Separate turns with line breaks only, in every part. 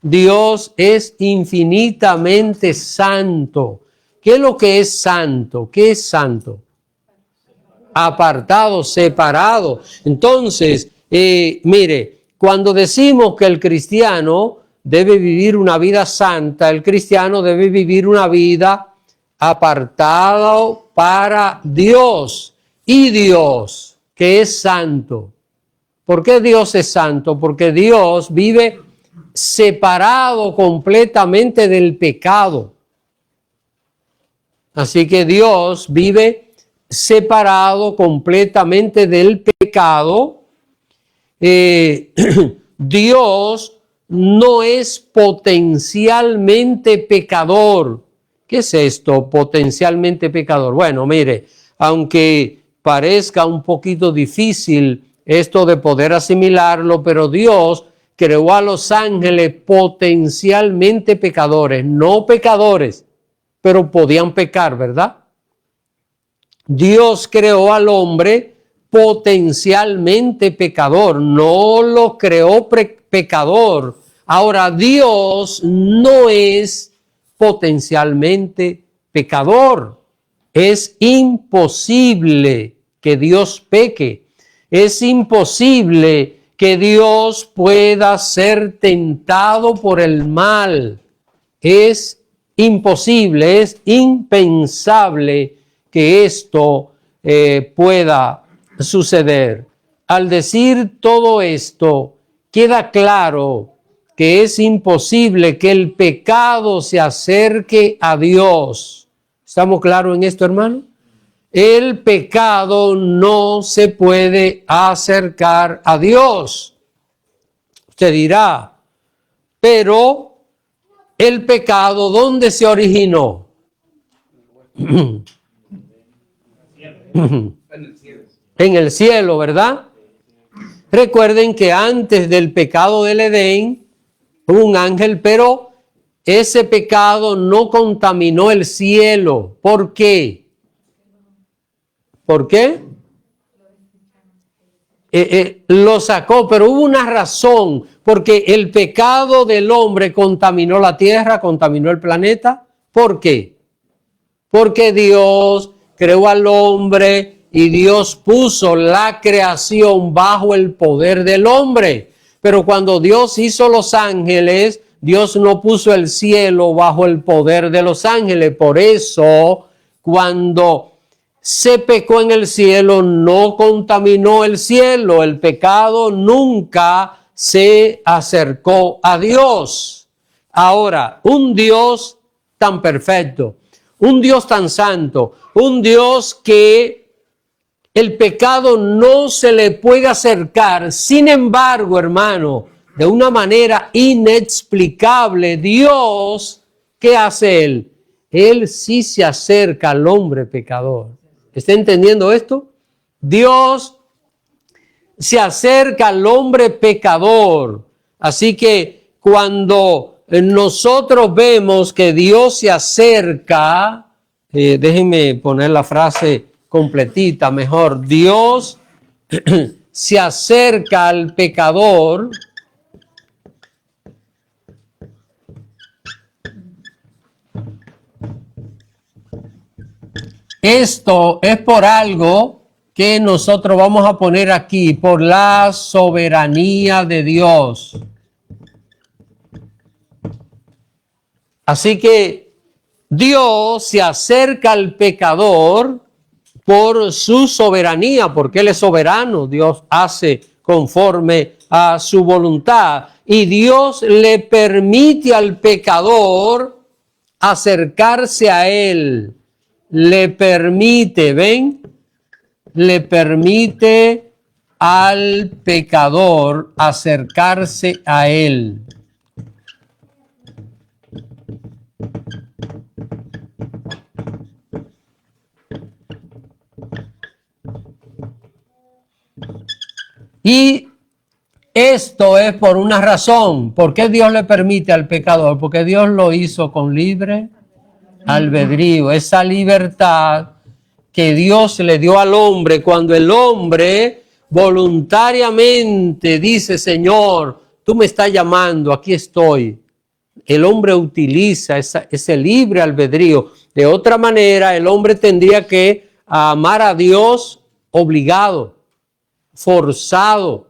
Dios es infinitamente santo. ¿Qué es lo que es santo? ¿Qué es santo? Apartado, separado. Entonces, mire, cuando decimos que el cristiano debe vivir una vida santa, el cristiano debe vivir una vida apartado para Dios. Y Dios, que es santo. ¿Por qué Dios es santo? Porque Dios vive separado completamente del pecado. Así que Dios vive separado completamente del pecado. Dios no es potencialmente pecador. ¿Qué es esto, potencialmente pecador? Bueno, mire, aunque parezca un poquito difícil esto de poder asimilarlo, pero Dios creó a los ángeles potencialmente pecadores, no pecadores, pero podían pecar, ¿verdad? Dios creó al hombre potencialmente pecador, no lo creó pecador. Ahora, Dios no es potencialmente pecador. Es imposible que Dios peque. Es imposible que Dios pueda ser tentado por el mal. Es imposible, es impensable que esto pueda suceder. Al decir todo esto, queda claro que es imposible que el pecado se acerque a Dios. ¿Estamos claros en esto, hermano? El pecado no se puede acercar a Dios. Usted dirá, pero el pecado, ¿dónde se originó? En el cielo, ¿verdad? Recuerden que antes del pecado del Edén, hubo un ángel, pero ese pecado no contaminó el cielo. ¿Por qué? ¿Por qué? Lo sacó, pero hubo una razón, porque el pecado del hombre contaminó la tierra, contaminó el planeta. ¿Por qué? Porque Dios creó al hombre y Dios puso la creación bajo el poder del hombre. Pero cuando Dios hizo los ángeles, Dios no puso el cielo bajo el poder de los ángeles. Por eso, cuando se pecó en el cielo, no contaminó el cielo. El pecado nunca se acercó a Dios. Ahora, un Dios tan perfecto, un Dios tan santo, un Dios que el pecado no se le puede acercar. Sin embargo, hermano, de una manera inexplicable, Dios, ¿qué hace Él? Él sí se acerca al hombre pecador. ¿Está entendiendo esto? Dios se acerca al hombre pecador. Así que cuando nosotros vemos que Dios se acerca, déjenme poner la frase completita mejor. Dios se acerca al pecador. Esto es por algo que nosotros vamos a poner aquí, por la soberanía de Dios. Así que Dios se acerca al pecador por su soberanía, porque Él es soberano. Dios hace conforme a su voluntad. Y Dios le permite al pecador acercarse a Él. Le permite, ¿ven? Le permite al pecador acercarse a Él. Y esto es por una razón. ¿Por qué Dios le permite al pecador? Porque Dios lo hizo con libre albedrío. Esa libertad que Dios le dio al hombre cuando el hombre voluntariamente dice: Señor, tú me estás llamando, aquí estoy. el hombre utiliza ese libre albedrío. De otra manera, el hombre tendría que amar a Dios obligado, forzado.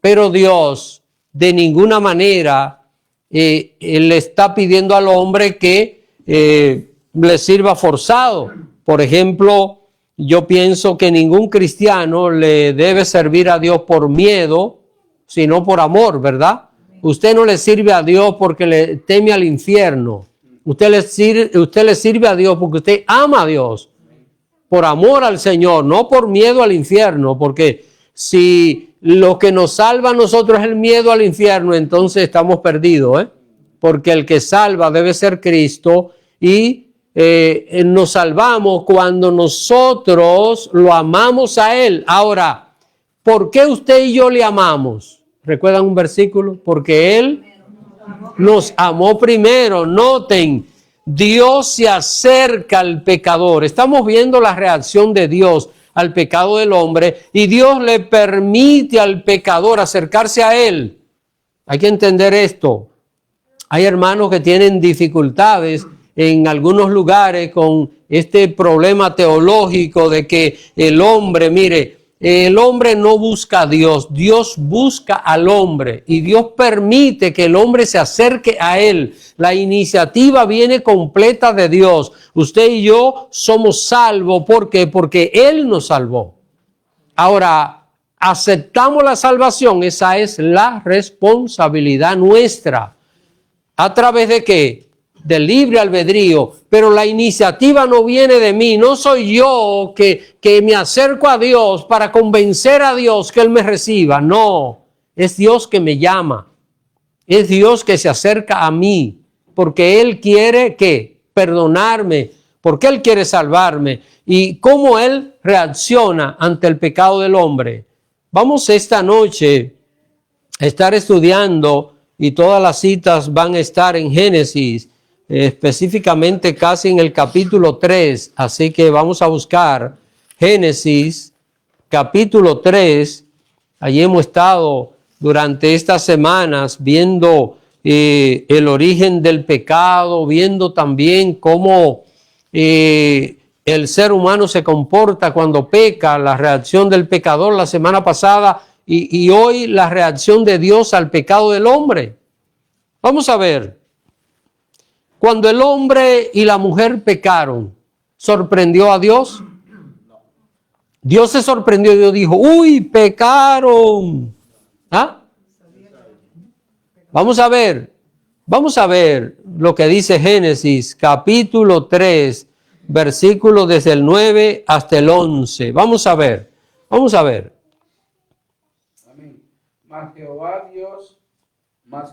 Pero Dios de ninguna manera le está pidiendo al hombre que le sirva forzado. Por ejemplo, yo pienso que ningún cristiano le debe servir a Dios por miedo, sino por amor, ¿verdad? Usted no le sirve a Dios porque le teme al infierno. Usted le sirve a Dios porque usted ama a Dios, por amor al Señor, no por miedo al infierno, porque si lo que nos salva a nosotros es el miedo al infierno, entonces estamos perdidos, porque el que salva debe ser Cristo y nos salvamos cuando nosotros lo amamos a Él. Ahora, ¿por qué usted y yo le amamos? ¿Recuerdan un versículo? Porque Él nos amó primero. Noten, Dios se acerca al pecador. Estamos viendo la reacción de Dios al pecado del hombre y Dios le permite al pecador acercarse a Él. Hay que entender esto. Hay hermanos que tienen dificultades en algunos lugares con este problema teológico de que el hombre, mire, el hombre no busca a Dios, Dios busca al hombre y Dios permite que el hombre se acerque a Él. La iniciativa viene completa de Dios. Usted y yo somos salvos. ¿Por qué? Porque Él nos salvó. Ahora, aceptamos la salvación, esa es la responsabilidad nuestra. ¿A través de qué? Del libre albedrío, pero la iniciativa no viene de mí, no soy yo que me acerco a Dios para convencer a Dios que Él me reciba, no, es Dios que me llama, es Dios que se acerca a mí, porque Él quiere ¿qué? Perdonarme, porque Él quiere salvarme, y cómo Él reacciona ante el pecado del hombre. Vamos esta noche a estar estudiando, y todas las citas van a estar en Génesis, específicamente casi en el capítulo 3, así que vamos a buscar Génesis capítulo 3, allí hemos estado durante estas semanas viendo el origen del pecado, viendo también cómo el ser humano se comporta cuando peca, la reacción del pecador la semana pasada y hoy la reacción de Dios al pecado del hombre. Vamos a ver. Cuando el hombre y la mujer pecaron, ¿sorprendió a Dios? Dios se sorprendió y Dios dijo, ¡uy, pecaron! ¿Ah? Vamos a ver lo que dice Génesis, capítulo 3, versículos desde el 9 hasta el 11. Vamos a ver.
Amén. Mas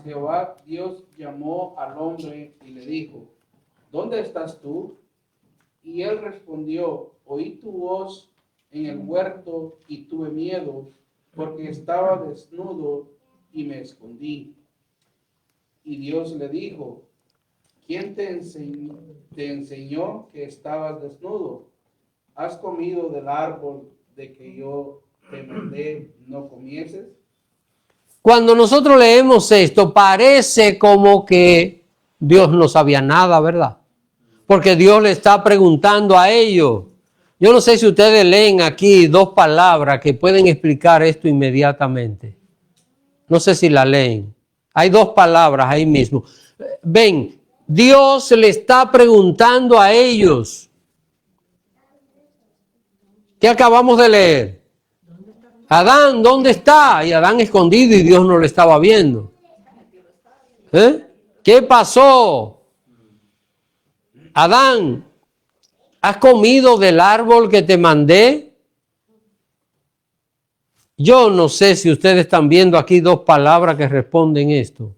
Jehová Dios llamó al hombre y le dijo, ¿dónde estás tú? Y él respondió, oí tu voz en el huerto y tuve miedo, porque estaba desnudo y me escondí. Y Dios le dijo, ¿quién te enseñó que estabas desnudo? ¿Has comido del árbol de que yo te mandé no comieses?
Cuando nosotros leemos esto, parece como que Dios no sabía nada, ¿verdad? Porque Dios le está preguntando a ellos. Yo no sé si ustedes leen aquí dos palabras que pueden explicar esto inmediatamente. No sé si la leen. Hay dos palabras ahí mismo. Ven, Dios le está preguntando a ellos. ¿Qué acabamos de leer? Adán, ¿dónde está? Y Adán escondido y Dios no lo estaba viendo. ¿Qué pasó? Adán, ¿has comido del árbol que te mandé? Yo no sé si ustedes están viendo aquí dos palabras que responden esto.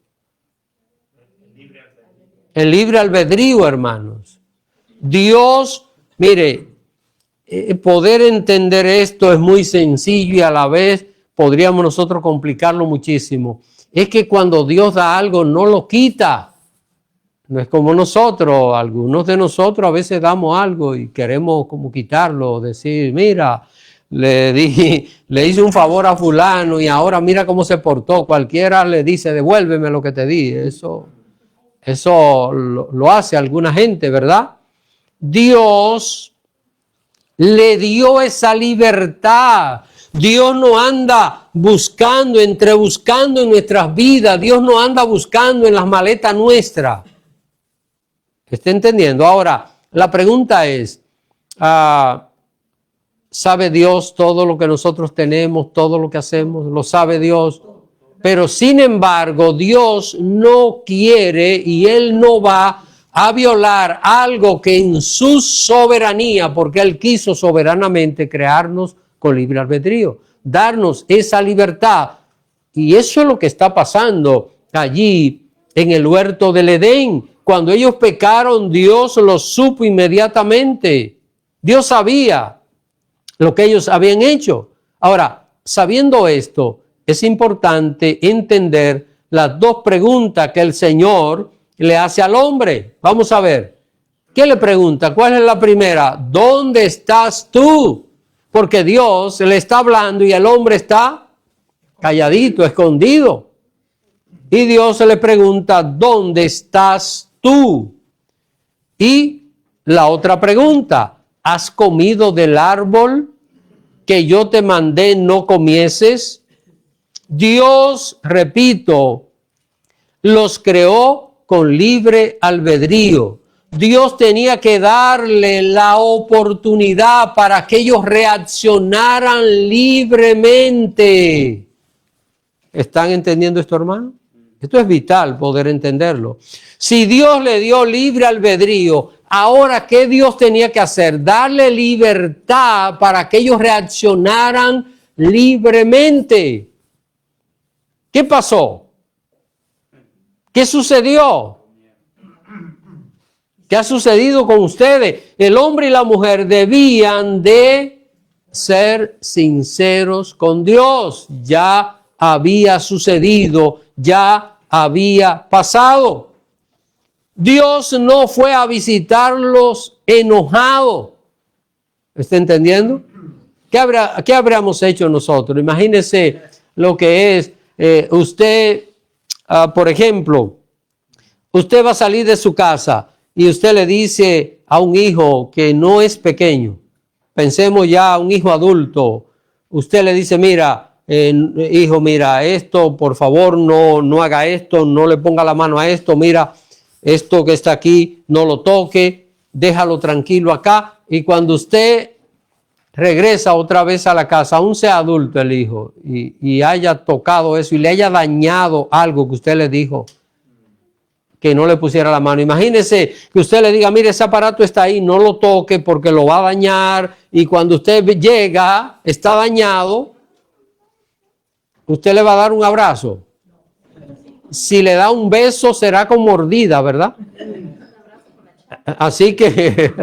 El libre albedrío, hermanos. Dios, mire, poder entender esto es muy sencillo y a la vez podríamos nosotros complicarlo muchísimo. Es que cuando Dios da algo no lo quita. No es como nosotros, algunos de nosotros a veces damos algo y queremos como quitarlo, decir, mira, le hice un favor a fulano y ahora mira cómo se portó. Cualquiera le dice, devuélveme lo que te di. Eso Eso lo hace alguna gente, ¿verdad? Dios le dio esa libertad. Dios no anda buscando en nuestras vidas. Dios no anda buscando en las maletas nuestras. ¿Está entendiendo? Ahora, la pregunta es, ¿sabe Dios todo lo que nosotros tenemos, todo lo que hacemos? ¿Lo sabe Dios? Pero sin embargo, Dios no quiere y Él no va a violar algo que en su soberanía, porque Él quiso soberanamente crearnos con libre albedrío, darnos esa libertad. Y eso es lo que está pasando allí en el huerto del Edén. Cuando ellos pecaron, Dios lo supo inmediatamente. Dios sabía lo que ellos habían hecho. Ahora, sabiendo esto, es importante entender las dos preguntas que el Señor le hace al hombre. Vamos a ver. ¿Qué le pregunta? ¿Cuál es la primera? ¿Dónde estás tú? Porque Dios le está hablando y el hombre está calladito, escondido. Y Dios le pregunta, ¿dónde estás tú? Y la otra pregunta, ¿has comido del árbol que yo te mandé no comieses? Dios, repito, los creó con libre albedrío. Dios tenía que darle la oportunidad para que ellos reaccionaran libremente. ¿Están entendiendo esto, hermano? Esto es vital poder entenderlo. Si Dios le dio libre albedrío, ahora, ¿qué Dios tenía que hacer? Darle libertad para que ellos reaccionaran libremente. ¿Qué pasó? ¿Qué sucedió? ¿Qué ha sucedido con ustedes? El hombre y la mujer debían de ser sinceros con Dios. Ya había sucedido, ya había pasado. Dios no fue a visitarlos enojado. ¿Está entendiendo? ¿Qué habríamos hecho nosotros? Imagínense lo que es usted, por ejemplo, usted va a salir de su casa y usted le dice a un hijo que no es pequeño, pensemos ya a un hijo adulto, usted le dice, mira, hijo, mira, esto, por favor, no haga esto, no le ponga la mano a esto, mira, esto que está aquí, no lo toque, déjalo tranquilo acá. Y cuando usted regresa otra vez a la casa, aún sea adulto el hijo, y haya tocado eso y le haya dañado algo que usted le dijo, que no le pusiera la mano. Imagínese que usted le diga, mire, ese aparato está ahí, no lo toque porque lo va a dañar, y cuando usted llega, está dañado, usted le va a dar un abrazo. Si le da un beso, será con mordida, ¿verdad? Así que,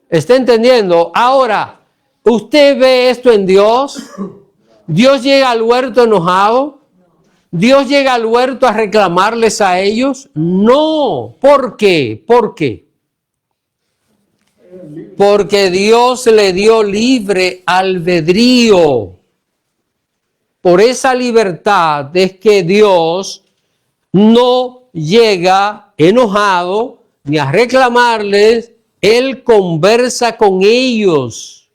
¿está entendiendo? Ahora, ¿usted ve esto en Dios? ¿Dios llega al huerto enojado? ¿Dios llega al huerto a reclamarles a ellos? No. ¿Por qué? ¿Por qué? Porque Dios le dio libre albedrío. Por esa libertad es que Dios no llega enojado ni a reclamarles. Él conversa con ellos.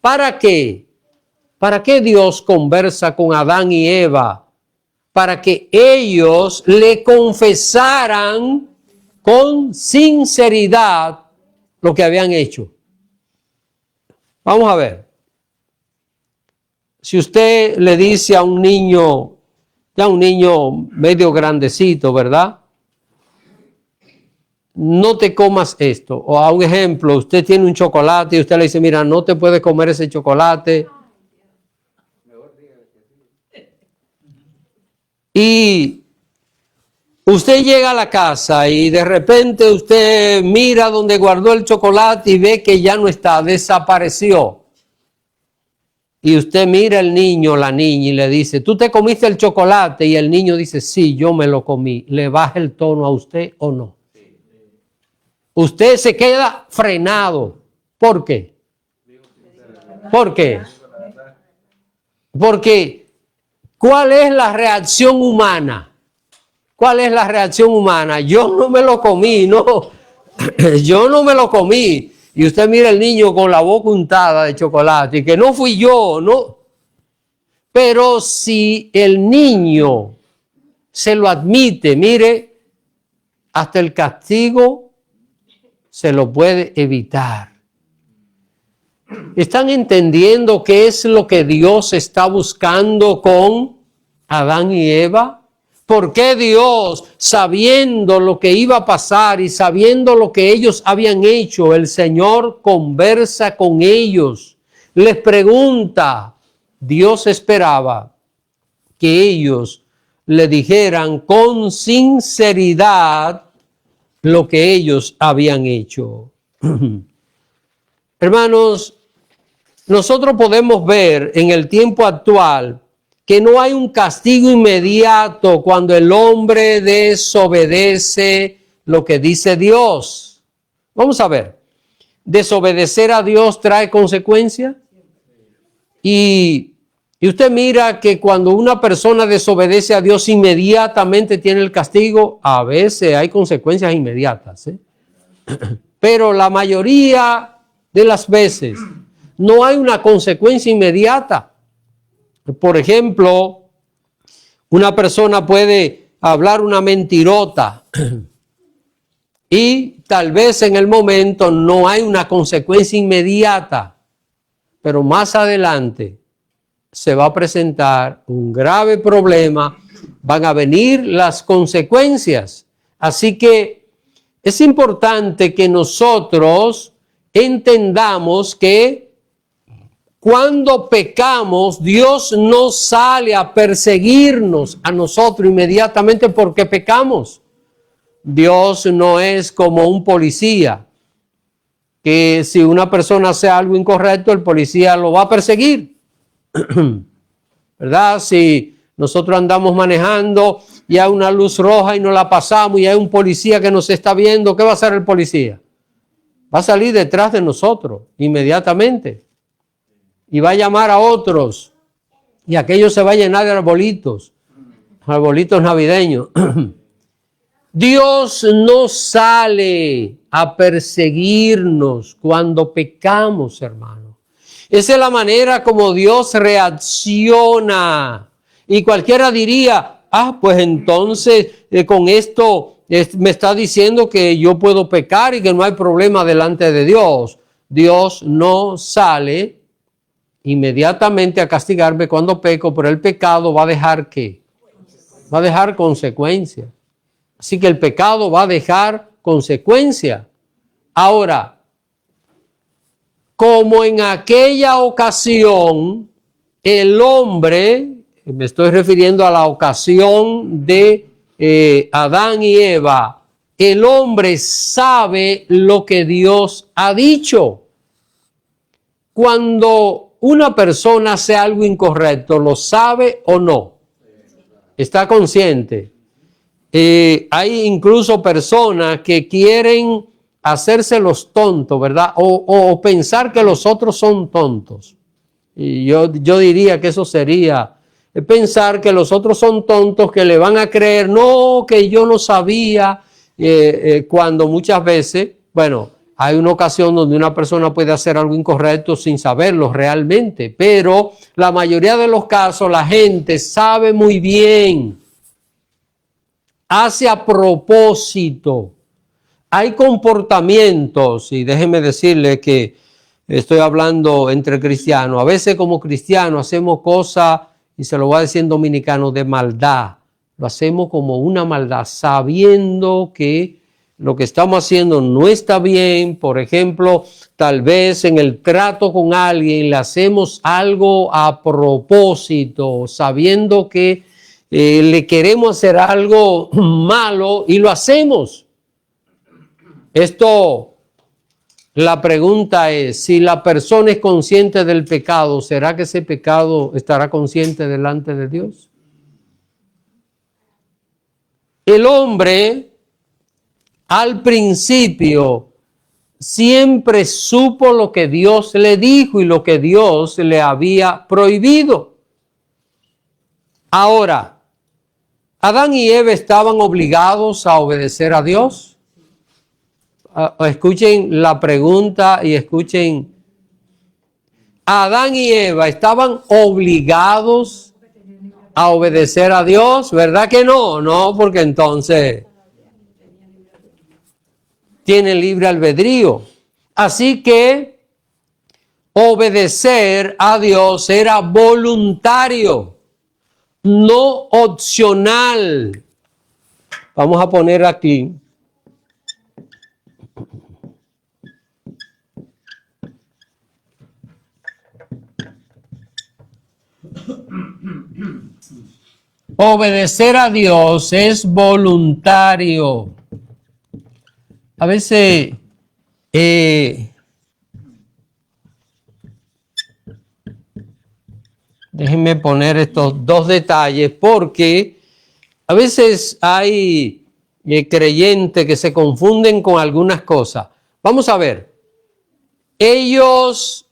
¿Para qué? ¿Para qué Dios conversa con Adán y Eva? Para que ellos le confesaran con sinceridad lo que habían hecho. Vamos a ver. Si usted le dice a un niño, ya un niño medio grandecito, ¿verdad? No te comas esto. O a un ejemplo, usted tiene un chocolate y usted le dice, mira, no te puedes comer ese chocolate. Y usted llega a la casa y de repente usted mira donde guardó el chocolate y ve que ya no está, desapareció. Y usted mira al niño o la niña y le dice, ¿tú te comiste el chocolate? Y el niño dice, sí, yo me lo comí. ¿Le baja el tono a usted o no? Usted se queda frenado. ¿Por qué? ¿Por qué? Porque ¿cuál es la reacción humana? ¿Cuál es la reacción humana? Yo no me lo comí, no. Yo no me lo comí. Y usted mira el niño con la boca untada de chocolate y que no fui yo, no. Pero si el niño se lo admite, mire, hasta el castigo se lo puede evitar. ¿Están entendiendo qué es lo que Dios está buscando con Adán y Eva? ¿Por qué Dios, sabiendo lo que iba a pasar y sabiendo lo que ellos habían hecho, el Señor conversa con ellos, les pregunta? Dios esperaba que ellos le dijeran con sinceridad lo que ellos habían hecho. Hermanos, nosotros podemos ver en el tiempo actual que no hay un castigo inmediato cuando el hombre desobedece lo que dice Dios. Vamos a ver, ¿desobedecer a Dios trae consecuencias? Y usted mira que cuando una persona desobedece a Dios inmediatamente tiene el castigo. A veces hay consecuencias inmediatas, pero la mayoría de las veces no hay una consecuencia inmediata. Por ejemplo, una persona puede hablar una mentirota y tal vez en el momento no hay una consecuencia inmediata, pero más adelante se va a presentar un grave problema, van a venir las consecuencias. Así que es importante que nosotros entendamos que cuando pecamos, Dios no sale a perseguirnos a nosotros inmediatamente porque pecamos. Dios no es como un policía, que si una persona hace algo incorrecto, el policía lo va a perseguir. ¿Verdad? Si nosotros andamos manejando y hay una luz roja y no la pasamos y hay un policía que nos está viendo, ¿qué va a hacer el policía? Va a salir detrás de nosotros inmediatamente. Y va a llamar a otros. Y aquello se va a llenar de arbolitos navideños. Dios no sale a perseguirnos cuando pecamos, hermano. Esa es la manera como Dios reacciona. Y cualquiera diría, pues entonces con esto me está diciendo que yo puedo pecar y que no hay problema delante de Dios. Dios no sale inmediatamente a castigarme cuando peco, pero el pecado va a dejar ¿qué? Va a dejar consecuencias. Así que el pecado va a dejar consecuencias. Ahora, como en aquella ocasión, el hombre, me estoy refiriendo a la ocasión de Adán y Eva, el hombre sabe lo que Dios ha dicho. Cuando una persona hace algo incorrecto, ¿lo sabe o no? ¿Está consciente? Hay incluso personas que quieren hacerse los tontos, ¿verdad? O pensar que los otros son tontos. Y yo diría que eso sería pensar que los otros son tontos, que le van a creer, no, que yo no sabía, cuando muchas veces, bueno, hay una ocasión donde una persona puede hacer algo incorrecto sin saberlo realmente, pero la mayoría de los casos la gente sabe muy bien, hace a propósito. Hay comportamientos, y déjeme decirle que estoy hablando entre cristianos, a veces como cristianos hacemos cosas, y se lo voy a decir en dominicano, de maldad. Lo hacemos como una maldad, sabiendo que lo que estamos haciendo no está bien. Por ejemplo, tal vez en el trato con alguien le hacemos algo a propósito, sabiendo que le queremos hacer algo malo y lo hacemos. La pregunta es, si la persona es consciente del pecado, ¿será que ese pecado estará consciente delante de Dios? El hombre al principio siempre supo lo que Dios le dijo y lo que Dios le había prohibido. Ahora, ¿Adán y Eva estaban obligados a obedecer a Dios? Escuchen la pregunta y escuchen. ¿Adán y Eva estaban obligados a obedecer a Dios? ¿Verdad que no? No, porque entonces tienen libre albedrío. Así que obedecer a Dios era voluntario, no opcional. Vamos a poner aquí. Obedecer a Dios es voluntario. A veces déjenme poner estos dos detalles porque a veces hay creyentes que se confunden con algunas cosas. Vamos a ver. Ellos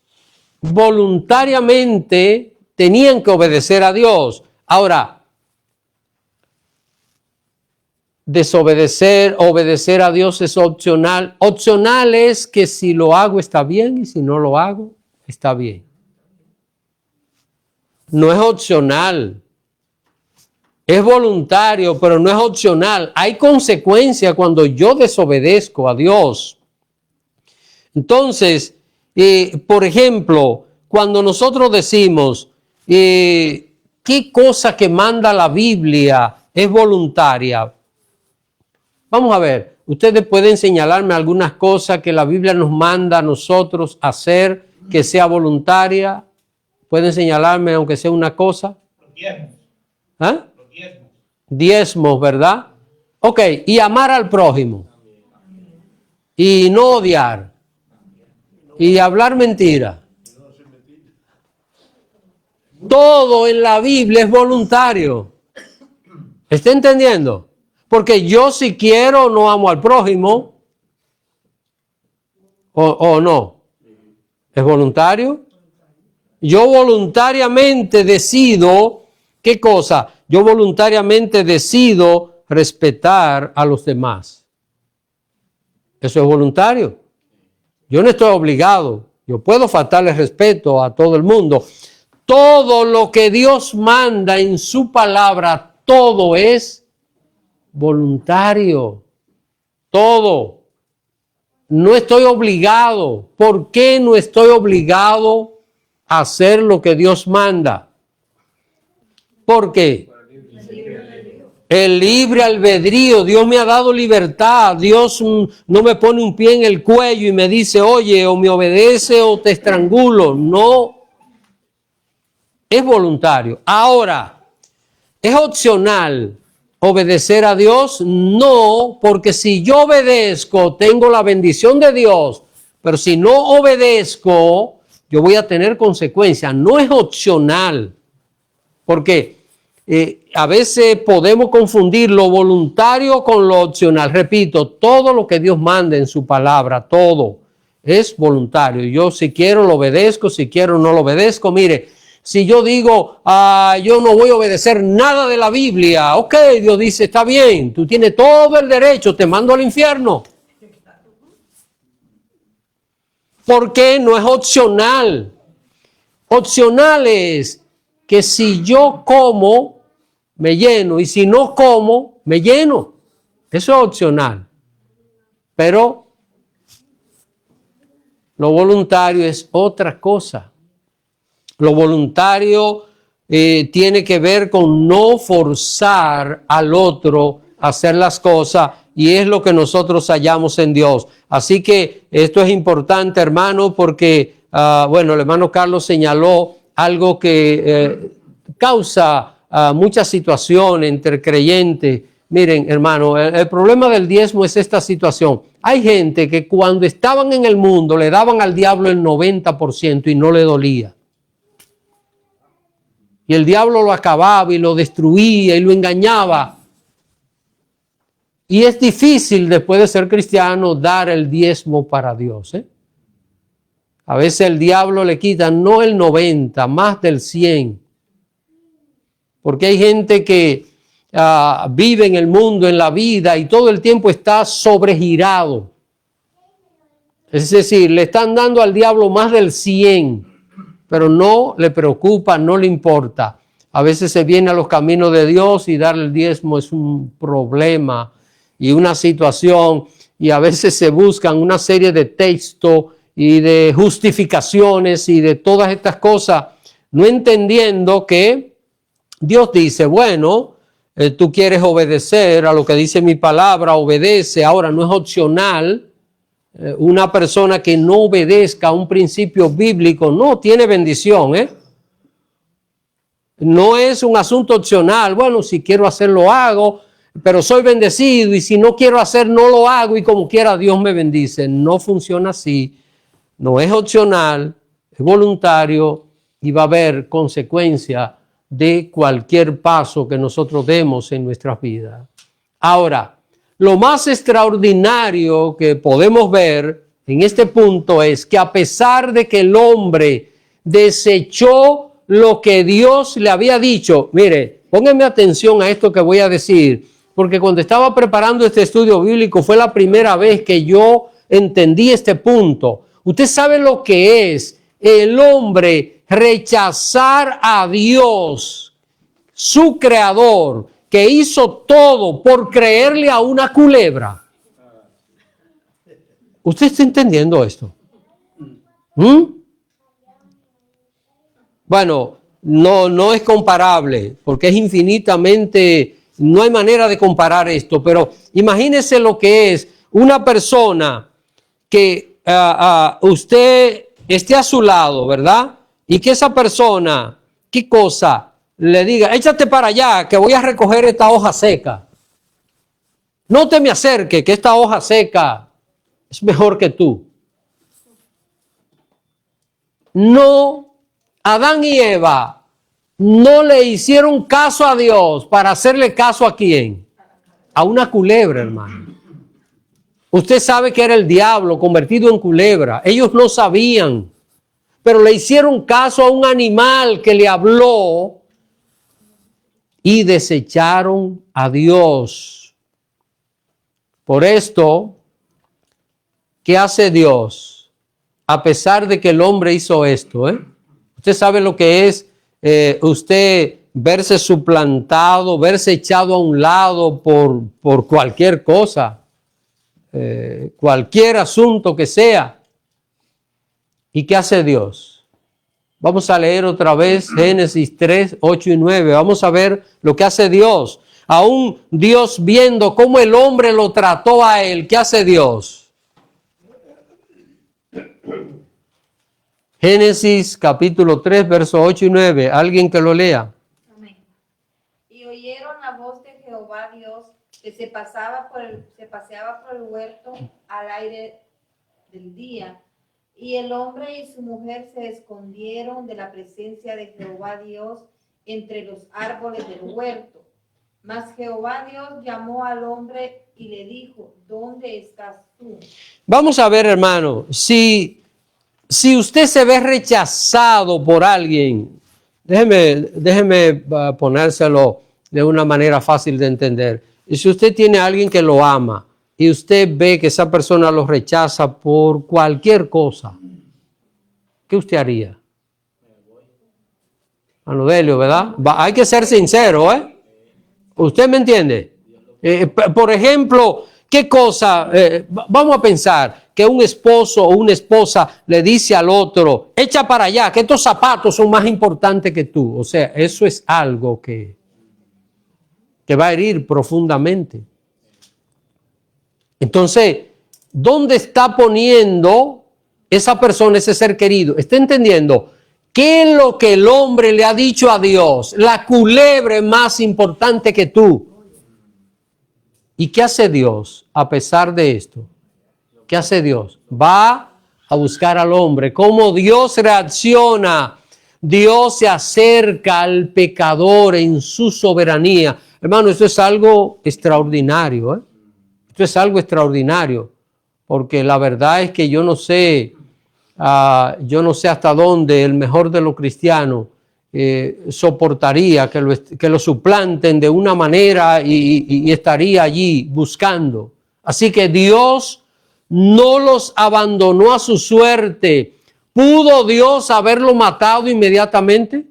voluntariamente tenían que obedecer a Dios. Ahora, desobedecer, obedecer a Dios es opcional. Opcional es que si lo hago está bien y si no lo hago está bien. No es opcional. Es voluntario, pero no es opcional. Hay consecuencia cuando yo desobedezco a Dios. Entonces, por ejemplo, cuando nosotros decimos qué cosa que manda la Biblia es voluntaria. Vamos a ver, ustedes pueden señalarme algunas cosas que la Biblia nos manda a nosotros hacer que sea voluntaria. ¿Pueden señalarme aunque sea una cosa?
Los diezmos.
¿Ah?
Los diezmos.
Diezmos, ¿verdad? Ok, y amar al prójimo. Y no odiar. Y hablar mentira. Todo en la Biblia es voluntario. ¿Está entendiendo? Porque yo si quiero no amo al prójimo. ¿O no? ¿Es voluntario? Yo voluntariamente decido, ¿qué cosa? Yo voluntariamente decido respetar a los demás. Eso es voluntario. Yo no estoy obligado. Yo puedo faltarle respeto a todo el mundo. Todo lo que Dios manda en su palabra, todo es voluntario. Todo. No estoy obligado. ¿Por qué no estoy obligado a hacer lo que Dios manda? ¿Por qué? El libre albedrío. Dios me ha dado libertad. Dios no me pone un pie en el cuello y me dice, oye, o me obedece o te estrangulo. No. Es voluntario. Ahora, ¿es opcional obedecer a Dios? No, porque si yo obedezco, tengo la bendición de Dios. Pero si no obedezco, yo voy a tener consecuencias. No es opcional. Porque a veces podemos confundir lo voluntario con lo opcional. Repito, todo lo que Dios manda en su palabra, todo es voluntario. Yo si quiero lo obedezco, si quiero no lo obedezco. Mire, si yo digo, yo no voy a obedecer nada de la Biblia, ok, Dios dice, está bien, tú tienes todo el derecho, te mando al infierno. Porque no es opcional. Opcional es que si yo como, me lleno, y si no como, me lleno. Eso es opcional. Pero lo voluntario es otra cosa. Lo voluntario tiene que ver con no forzar al otro a hacer las cosas, y es lo que nosotros hallamos en Dios. Así que esto es importante, hermano, porque, el hermano Carlos señaló algo que causa muchas situaciones entre creyentes. Miren, hermano, el problema del diezmo es esta situación. Hay gente que cuando estaban en el mundo le daban al diablo el 90% y no le dolía. Y el diablo lo acababa y lo destruía y lo engañaba. Y es difícil después de ser cristiano dar el diezmo para Dios. A veces el diablo le quita no el 90, más del 100. Porque hay gente que vive en el mundo, en la vida, y todo el tiempo está sobregirado. Es decir, le están dando al diablo más del 100, pero no le preocupa, no le importa. A veces se viene a los caminos de Dios y darle el diezmo es un problema y una situación, y a veces se buscan una serie de textos y de justificaciones y de todas estas cosas, no entendiendo que Dios dice, bueno, tú quieres obedecer a lo que dice mi palabra, obedece. Ahora no es opcional. Una persona que no obedezca a un principio bíblico no tiene bendición, No es un asunto opcional. Bueno, si quiero hacer lo hago, pero soy bendecido, y si no quiero hacer no lo hago, y como quiera Dios me bendice. No funciona así. No es opcional, es voluntario, y va a haber consecuencia de cualquier paso que nosotros demos en nuestras vidas. Ahora, lo más extraordinario que podemos ver en este punto es que a pesar de que el hombre desechó lo que Dios le había dicho, mire, pónganme atención a esto que voy a decir, porque cuando estaba preparando este estudio bíblico fue la primera vez que yo entendí este punto. Usted sabe lo que es el hombre rechazar a Dios, su creador, que hizo todo por creerle a una culebra. ¿Usted está entendiendo esto? Bueno, no es comparable, porque es infinitamente, no hay manera de comparar esto, pero imagínese lo que es una persona que usted esté a su lado, ¿verdad? Y que esa persona, ¿qué cosa? Le diga, échate para allá, que voy a recoger esta hoja seca. No te me acerques, que esta hoja seca es mejor que tú. No, Adán y Eva no le hicieron caso a Dios para hacerle caso a ¿quién? A una culebra, hermano. Usted sabe que era el diablo convertido en culebra. Ellos no sabían, pero le hicieron caso a un animal que le habló y desecharon a Dios. Por esto, ¿qué hace Dios? A pesar de que el hombre hizo esto, Usted sabe lo que es usted verse suplantado, verse echado a un lado por cualquier cosa, cualquier asunto que sea. ¿Y qué hace Dios? Vamos a leer otra vez Génesis 3, 8 y 9. Vamos a ver lo que hace Dios. Aún Dios viendo cómo el hombre lo trató a él, ¿qué hace Dios? Génesis capítulo 3, versos 8 y 9. ¿Alguien que lo lea?
Amén. Y oyeron la voz de Jehová Dios que se paseaba por el huerto al aire del día. Y el hombre y su mujer se escondieron de la presencia de Jehová Dios entre los árboles del huerto. Mas Jehová Dios llamó al hombre y le dijo, ¿dónde estás tú?
Vamos a ver, hermano, si usted se ve rechazado por alguien, déjeme ponérselo de una manera fácil de entender. Y si usted tiene a alguien que lo ama y usted ve que esa persona lo rechaza por cualquier cosa, ¿qué usted haría? Anodelio, ¿verdad? Hay que ser sincero, ¿Usted me entiende? Por ejemplo, ¿qué cosa? Vamos a pensar que un esposo o una esposa le dice al otro, echa para allá, que estos zapatos son más importantes que tú. O sea, eso es algo que va a herir profundamente. Entonces, ¿dónde está poniendo esa persona, ese ser querido? ¿Está entendiendo? ¿Qué es lo que el hombre le ha dicho a Dios? La culebra es más importante que tú. ¿Y qué hace Dios a pesar de esto? ¿Qué hace Dios? Va a buscar al hombre. ¿Cómo Dios reacciona? Dios se acerca al pecador en su soberanía. Hermano, esto es algo extraordinario, Esto es algo extraordinario, porque la verdad es que yo no sé hasta dónde el mejor de los cristianos soportaría que lo suplanten de una manera y estaría allí buscando. Así que Dios no los abandonó a su suerte. ¿Pudo Dios haberlo matado inmediatamente?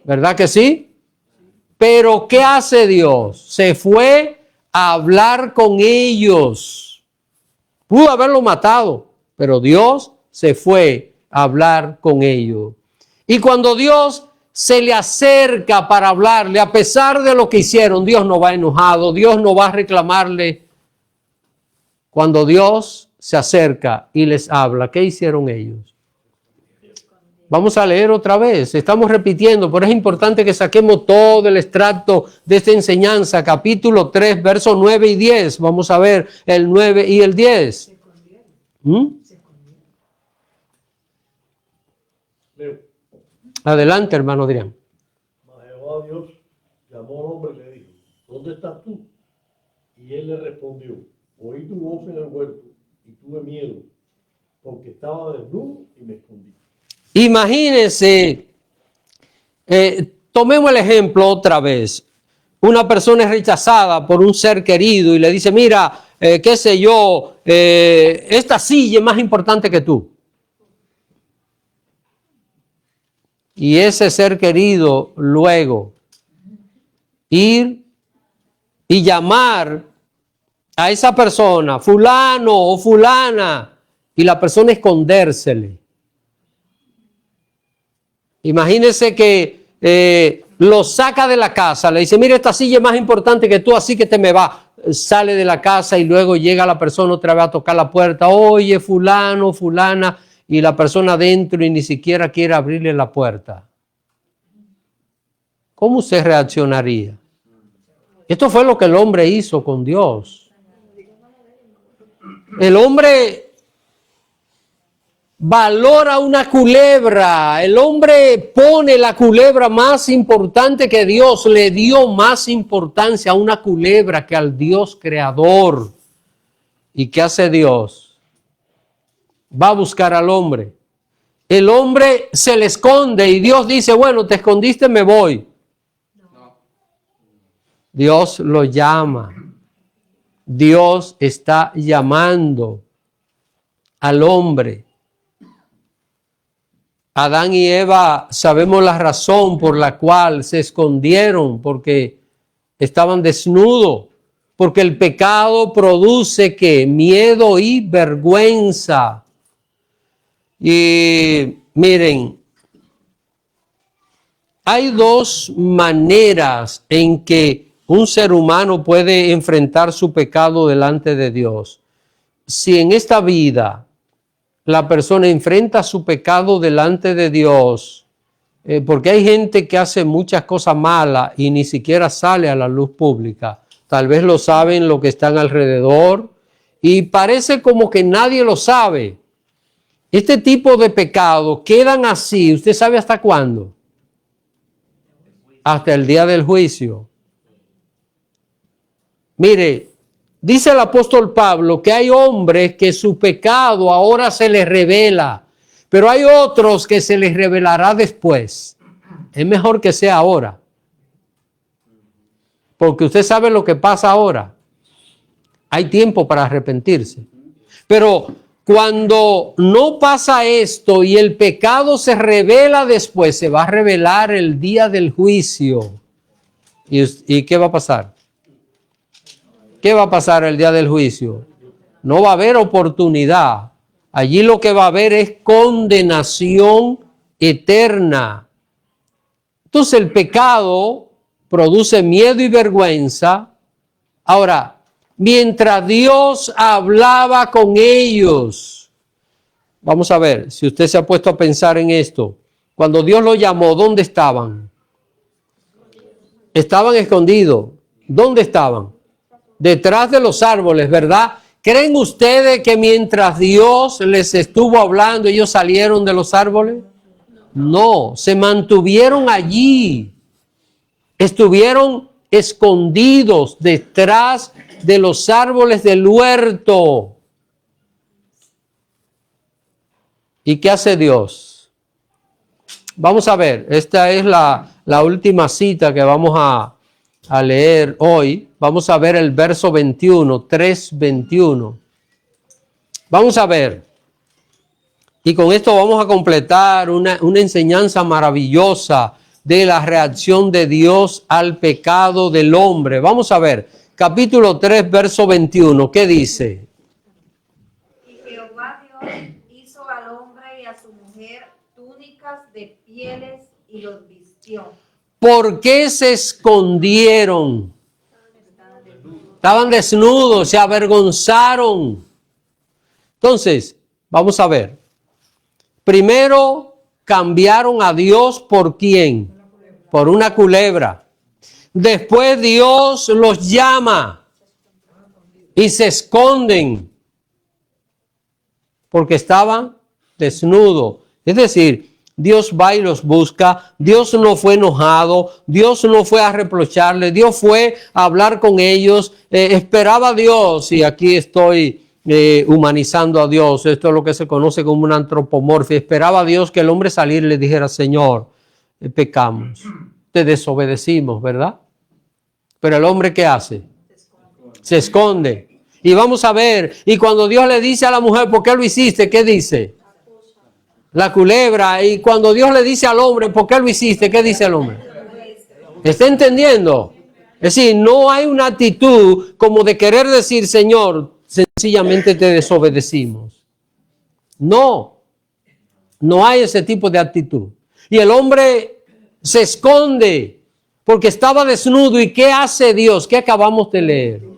¿Verdad que sí? Pero ¿qué hace Dios? Se fue a hablar con ellos. Pudo haberlo matado, pero Dios se fue a hablar con ellos. Y cuando Dios se le acerca para hablarle, a pesar de lo que hicieron, Dios no va enojado, Dios no va a reclamarle. Cuando Dios se acerca y les habla, ¿qué hicieron ellos? Vamos a leer otra vez, estamos repitiendo, pero es importante que saquemos todo el extracto de esta enseñanza, capítulo 3, versos 9 y 10. Vamos a ver el 9 y el 10. Adelante, hermano Adrián.
Jehová Dios llamó al hombre y le dijo, ¿dónde estás tú? Y él le respondió, oí tu voz en el huerto y tuve miedo, porque estaba desnudo y me escondí.
Imagínense, tomemos el ejemplo otra vez. Una persona es rechazada por un ser querido y le dice, mira, qué sé yo, esta silla es más importante que tú. Y ese ser querido luego ir y llamar a esa persona, fulano o fulana, y la persona escondérsele. Imagínese que lo saca de la casa, le dice, mira, esta silla es más importante que tú, así que te me va. Sale de la casa y luego llega la persona otra vez a tocar la puerta, oye, fulano, fulana, y la persona adentro y ni siquiera quiere abrirle la puerta. ¿Cómo usted reaccionaría? Esto fue lo que el hombre hizo con Dios. El hombre valora una culebra. El hombre pone la culebra más importante que Dios. Le dio más importancia a una culebra que al Dios creador. ¿Y qué hace Dios? Va a buscar al hombre. El hombre se le esconde y Dios dice, bueno, te escondiste, me voy. Dios lo llama. Dios está llamando al hombre. Adán y Eva sabemos la razón por la cual se escondieron, porque estaban desnudos, porque el pecado produce ¿qué? Miedo y vergüenza. Y miren, hay dos maneras en que un ser humano puede enfrentar su pecado delante de Dios. Si en esta vida la persona enfrenta su pecado delante de Dios, porque hay gente que hace muchas cosas malas y ni siquiera sale a la luz pública. Tal vez lo saben los que están alrededor y parece como que nadie lo sabe. Este tipo de pecados quedan así, ¿usted sabe hasta cuándo? Hasta el día del juicio. Mire, dice el apóstol Pablo que hay hombres que su pecado ahora se les revela, pero hay otros que se les revelará después. Es mejor que sea ahora. Porque usted sabe lo que pasa ahora. Hay tiempo para arrepentirse. Pero cuando no pasa esto y el pecado se revela después, se va a revelar el día del juicio. ¿Y qué va a pasar? ¿Qué va a pasar el día del juicio? No va a haber oportunidad. Allí lo que va a haber es condenación eterna. Entonces el pecado produce miedo y vergüenza. Ahora, mientras Dios hablaba con ellos, vamos a ver si usted se ha puesto a pensar en esto. Cuando Dios los llamó, ¿dónde estaban? Estaban escondidos. ¿Dónde estaban? Detrás de los árboles, ¿verdad? ¿Creen ustedes que mientras Dios les estuvo hablando, ellos salieron de los árboles? No, se mantuvieron allí. Estuvieron escondidos detrás de los árboles del huerto. ¿Y qué hace Dios? vamos a ver, esta es la última cita que vamos a leer hoy. Vamos a ver el verso 21, 3:21. Vamos a ver. Y con esto vamos a completar una enseñanza maravillosa de la reacción de Dios al pecado del hombre. Vamos a ver, capítulo 3, verso 21. ¿Qué dice?
Y Jehová Dios hizo al hombre y a su mujer túnicas de pieles y los vistió.
¿Por qué se escondieron? Estaban desnudos, se avergonzaron. Entonces, vamos a ver. Primero cambiaron a Dios por ¿quién? Por una culebra. Después Dios los llama y se esconden porque estaban desnudos. Es decir, Dios va y los busca. Dios no fue enojado. Dios no fue a reprocharle. Dios fue a hablar con ellos. Esperaba a Dios, y aquí estoy humanizando a Dios. Esto es lo que se conoce como una antropomorfia. Esperaba a Dios que el hombre saliera y le dijera: Señor, pecamos, te desobedecimos, ¿verdad? Pero el hombre, ¿qué hace? Se esconde. Y vamos a ver, y cuando Dios le dice a la mujer: ¿por qué lo hiciste? ¿Qué dice? La culebra. Y cuando Dios le dice al hombre: ¿por qué lo hiciste? ¿Qué dice el hombre? ¿Está entendiendo? Es decir, no hay una actitud como de querer decir: Señor, sencillamente te desobedecimos. No hay ese tipo de actitud. Y el hombre se esconde porque estaba desnudo. ¿Y qué hace Dios? ¿Qué acabamos de leer?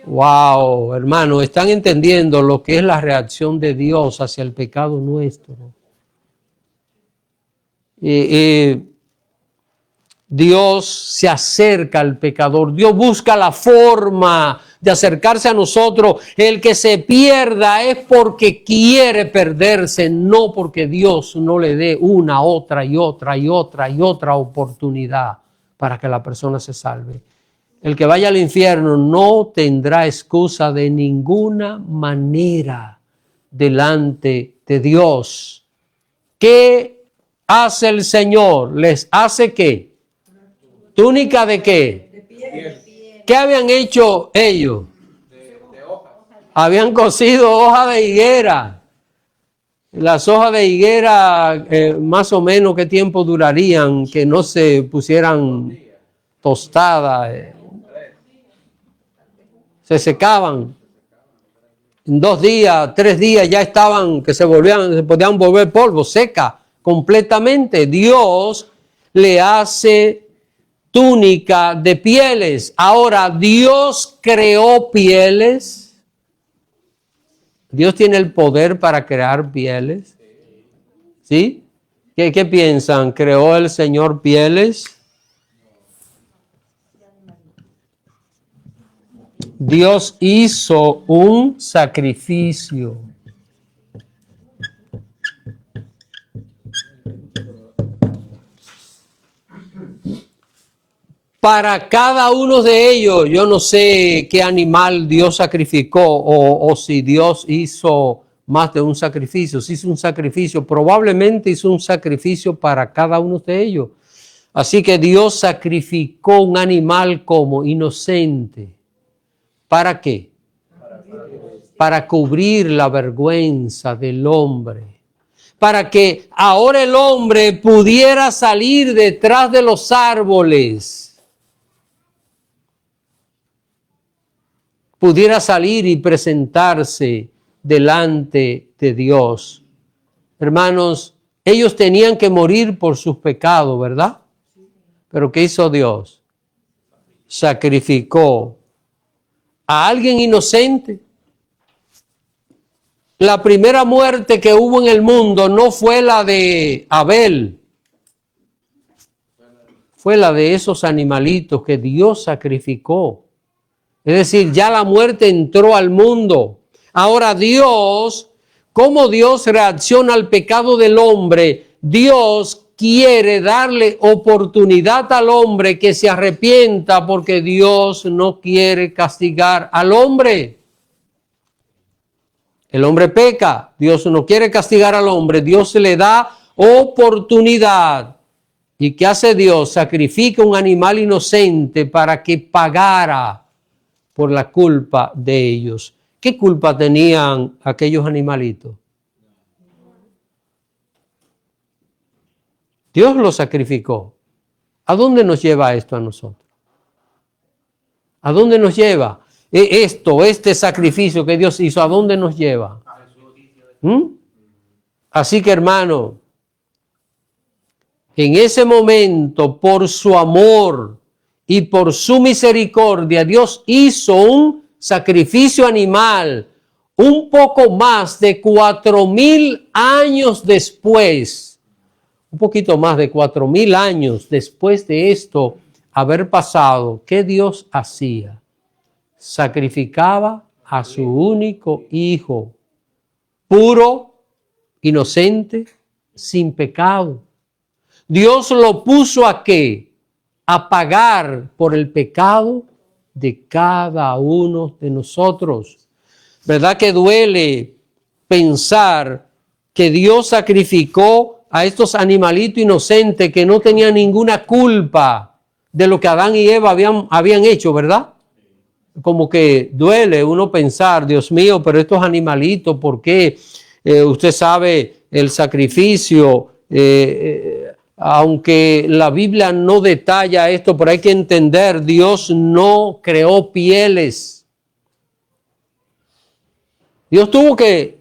Wow, hermano, ¿están entendiendo lo que es la reacción de Dios hacia el pecado nuestro? Dios se acerca al pecador. Dios busca la forma de acercarse a nosotros. El que se pierda es porque quiere perderse, no porque Dios no le dé una, otra y otra y otra y otra oportunidad para que la persona se salve. El que vaya al infierno no tendrá excusa de ninguna manera delante de Dios. ¿Qué hace el Señor? ¿Les hace qué? ¿Túnica de qué?
De piel.
¿Qué habían hecho ellos?
De hojas.
Habían cosido hojas de higuera. Las hojas de higuera, más o menos, ¿qué tiempo durarían que no se pusieran tostadas? Se secaban. En 2 días, 3 días ya estaban, que se podían volver polvo, seca completamente. Dios le hace túnica de pieles. Ahora, Dios creó pieles. Dios tiene el poder para crear pieles. ¿Sí? ¿Qué piensan? ¿Creó el Señor pieles? Dios hizo un sacrificio. Para cada uno de ellos. Yo no sé qué animal Dios sacrificó o si Dios hizo más de un sacrificio. Si hizo un sacrificio, probablemente hizo un sacrificio para cada uno de ellos. Así que Dios sacrificó un animal como inocente. ¿Para qué? Para cubrir la vergüenza del hombre. Para que ahora el hombre pudiera salir detrás de los árboles. Pudiera salir y presentarse delante de Dios. Hermanos, ellos tenían que morir por sus pecados, ¿verdad? Pero ¿qué hizo Dios? Sacrificó a alguien inocente. La primera muerte que hubo en el mundo no fue la de Abel, fue la de esos animalitos que Dios sacrificó. Es decir, ya la muerte entró al mundo. Ahora Dios, ¿cómo Dios reacciona al pecado del hombre? Dios quiere darle oportunidad al hombre que se arrepienta, porque Dios no quiere castigar al hombre. El hombre peca, Dios no quiere castigar al hombre, Dios le da oportunidad. ¿Y qué hace Dios? Sacrifica un animal inocente para que pagara por la culpa de ellos. ¿Qué culpa tenían aquellos animalitos? Dios los sacrificó. ¿A dónde nos lleva esto a nosotros? ¿A dónde nos lleva este sacrificio que Dios hizo? ¿A dónde nos lleva? Así que, hermano, en ese momento, por su amor y por su misericordia, Dios hizo un sacrificio animal un poco más de 4,000 años después. Un poquito más de 4,000 años después de esto haber pasado. ¿Qué Dios hacía? Sacrificaba a su único hijo, puro, inocente, sin pecado. Dios lo puso ¿a qué? A pagar por el pecado de cada uno de nosotros. ¿Verdad que duele pensar que Dios sacrificó a estos animalitos inocentes que no tenían ninguna culpa de lo que Adán y Eva habían hecho, verdad? Como que duele uno pensar, Dios mío, pero estos animalitos, ¿por qué? Usted sabe el sacrificio, aunque la Biblia no detalla esto, pero hay que entender, Dios no creó pieles. Dios tuvo que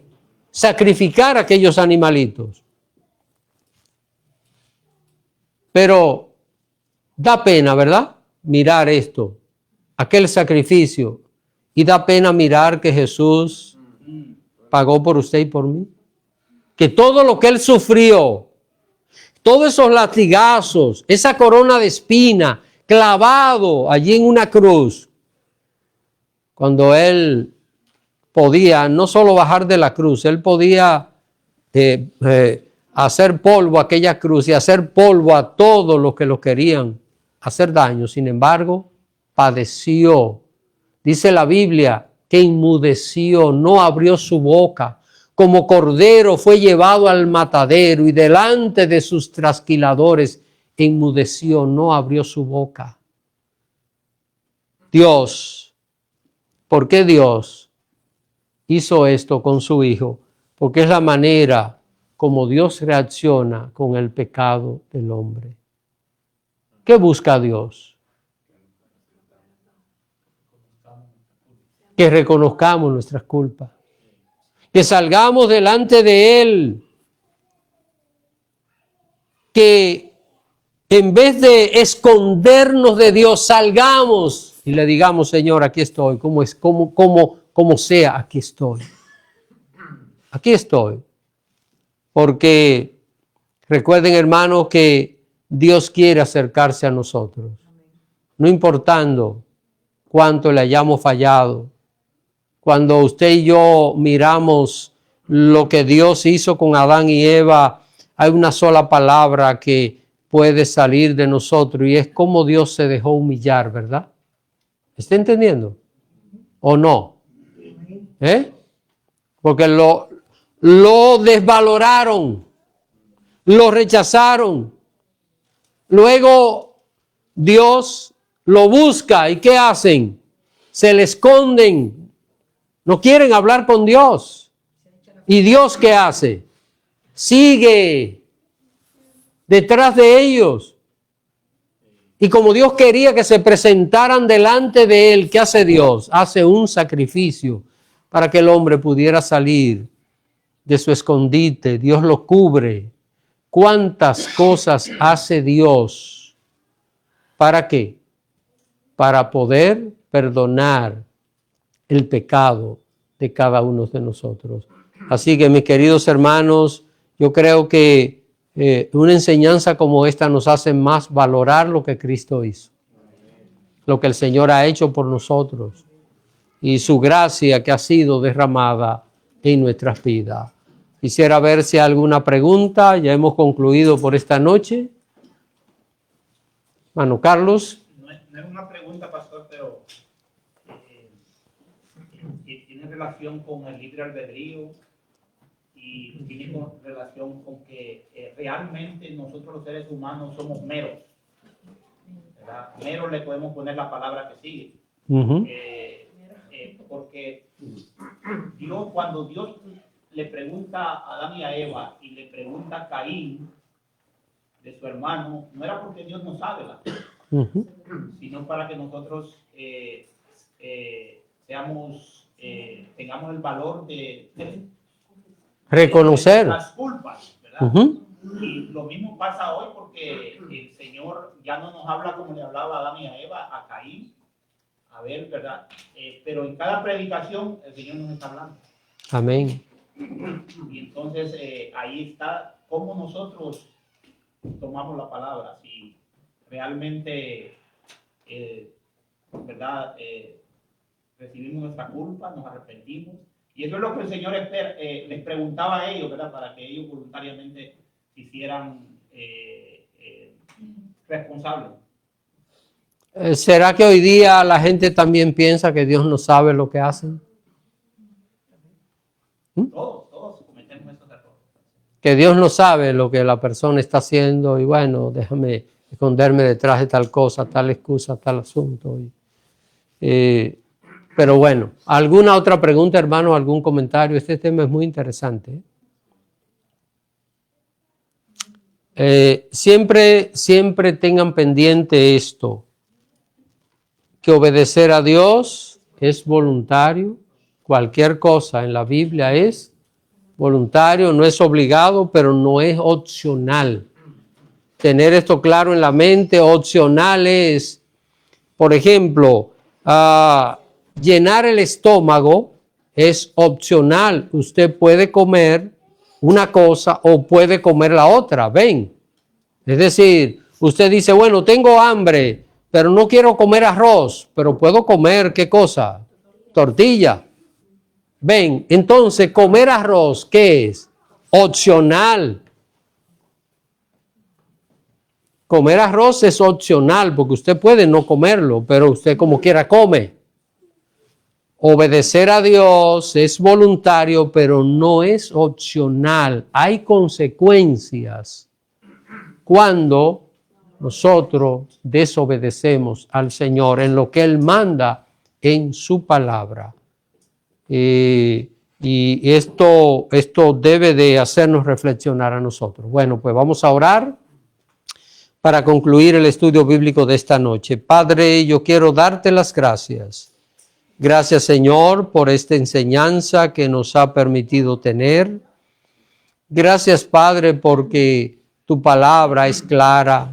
sacrificar a aquellos animalitos. Pero da pena, ¿verdad? Mirar esto, aquel sacrificio. Y da pena mirar que Jesús pagó por usted y por mí. Que todo lo que Él sufrió, todos esos latigazos, esa corona de espina, clavado allí en una cruz, cuando Él podía no solo bajar de la cruz, Él podía hacer polvo a aquella cruz y hacer polvo a todos los que lo querían hacer daño. Sin embargo, padeció. Dice la Biblia que enmudeció, no abrió su boca. Como cordero fue llevado al matadero y delante de sus trasquiladores enmudeció, no abrió su boca. Dios, ¿por qué Dios hizo esto con su Hijo? Porque es la manera como Dios reacciona con el pecado del hombre. ¿Qué busca Dios? Que reconozcamos nuestras culpas. Que salgamos delante de Él. Que en vez de escondernos de Dios, salgamos y le digamos, Señor, aquí estoy. Como sea, aquí estoy. Aquí estoy. Porque recuerden, hermanos, que Dios quiere acercarse a nosotros. No importando cuánto le hayamos fallado. Cuando usted y yo miramos lo que Dios hizo con Adán y Eva, hay una sola palabra que puede salir de nosotros y es cómo Dios se dejó humillar, ¿verdad? ¿Está entendiendo? ¿O no? Porque lo desvaloraron, lo rechazaron. Luego Dios lo busca y ¿qué hacen? Se le esconden, no quieren hablar con Dios. ¿Y Dios qué hace? Sigue detrás de ellos. Y como Dios quería que se presentaran delante de Él, ¿qué hace Dios? Hace un sacrificio para que el hombre pudiera salir de su escondite. Dios lo cubre. ¿Cuántas cosas hace Dios? ¿Para qué? Para poder perdonar el pecado de cada uno de nosotros. Así que, mis queridos hermanos, yo creo que una enseñanza como esta nos hace más valorar lo que Cristo hizo, lo que el Señor ha hecho por nosotros y su gracia que ha sido derramada en nuestras vidas. Quisiera ver si hay alguna pregunta. Ya hemos concluido por esta noche. Hermano Carlos.
No es una pregunta, pastor, pero tiene relación con el libre albedrío y y tiene relación con que realmente nosotros los seres humanos somos meros, ¿verdad? Meros le podemos poner la palabra que sigue.
Ujú.
Porque Dios, cuando Dios le pregunta a Adán y a Eva y le pregunta a Caín de su hermano, no era porque Dios no sabe,
Ujú.
sino para que nosotros tengamos el valor de
Reconocer.
las culpas, ¿verdad?
Ujú.
Y lo mismo pasa hoy porque el Señor ya no nos habla como le hablaba a Adán y a Eva, a Caín, a ver, ¿verdad? Pero en cada predicación el Señor nos está hablando.
Amén.
Y entonces ahí está cómo nosotros tomamos la palabra, si realmente, ¿verdad? Recibimos nuestra culpa, nos arrepentimos. Y eso es lo que el Señor les preguntaba a ellos, ¿verdad? Para que ellos voluntariamente se hicieran responsables.
¿Será que hoy día la gente también piensa que Dios no sabe lo que hacen?
Todos cometemos esos errores.
Que Dios no sabe lo que la persona está haciendo y bueno, déjame esconderme detrás de tal cosa, tal excusa, tal asunto. Pero bueno, ¿alguna otra pregunta, hermano? ¿Algún comentario? Este tema es muy interesante. Siempre tengan pendiente esto, que obedecer a Dios es voluntario. Cualquier cosa en la Biblia es voluntario, no es obligado, pero no es opcional. Tener esto claro en la mente. Opcional es, por ejemplo, llenar el estómago es opcional. Usted puede comer una cosa o puede comer la otra, ¿ven? Es decir, usted dice, bueno, tengo hambre, pero no quiero comer arroz, pero puedo comer, ¿qué cosa? Tortilla. ¿Ven? Entonces, comer arroz, ¿qué es? Opcional. Comer arroz es opcional, porque usted puede no comerlo, pero usted como quiera come. Obedecer a Dios es voluntario, pero no es opcional. Hay consecuencias cuando nosotros desobedecemos al Señor en lo que Él manda en su palabra. Y esto debe de hacernos reflexionar a nosotros. Bueno, pues vamos a orar para concluir el estudio bíblico de esta noche. Padre, yo quiero darte las gracias. Gracias, Señor, por esta enseñanza que nos ha permitido tener. Gracias, Padre, porque tu palabra es clara.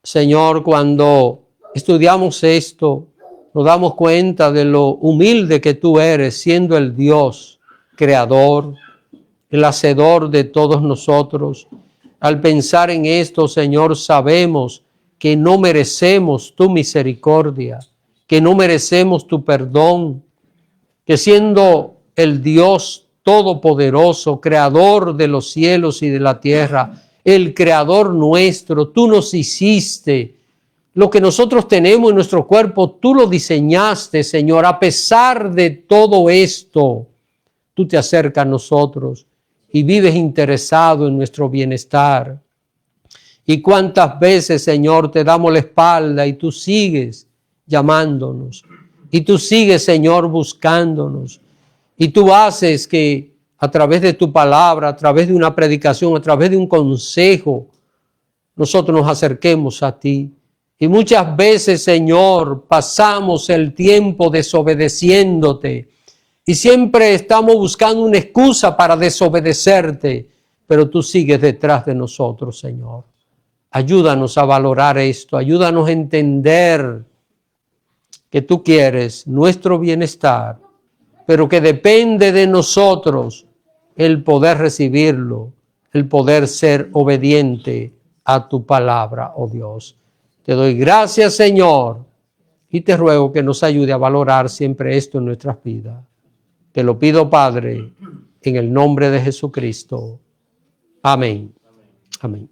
Señor, cuando estudiamos esto, nos damos cuenta de lo humilde que tú eres, siendo el Dios creador, el hacedor de todos nosotros. Al pensar en esto, Señor, sabemos que no merecemos tu misericordia, que no merecemos tu perdón, que siendo el Dios todopoderoso, creador de los cielos y de la tierra, el creador nuestro, tú nos hiciste. Lo que nosotros tenemos en nuestro cuerpo, tú lo diseñaste, Señor. A pesar de todo esto, tú te acercas a nosotros y vives interesado en nuestro bienestar. Y cuántas veces, Señor, te damos la espalda y tú sigues llamándonos. Y tú sigues, Señor, buscándonos. Y tú haces que a través de tu palabra, a través de una predicación, a través de un consejo, nosotros nos acerquemos a ti. Y muchas veces, Señor, pasamos el tiempo desobedeciéndote. Y siempre estamos buscando una excusa para desobedecerte. Pero tú sigues detrás de nosotros, Señor. Ayúdanos a valorar esto. Ayúdanos a entender que tú quieres nuestro bienestar, pero que depende de nosotros el poder recibirlo, el poder ser obediente a tu palabra, oh Dios. Te doy gracias, Señor, y te ruego que nos ayude a valorar siempre esto en nuestras vidas. Te lo pido, Padre, en el nombre de Jesucristo. Amén. Amén.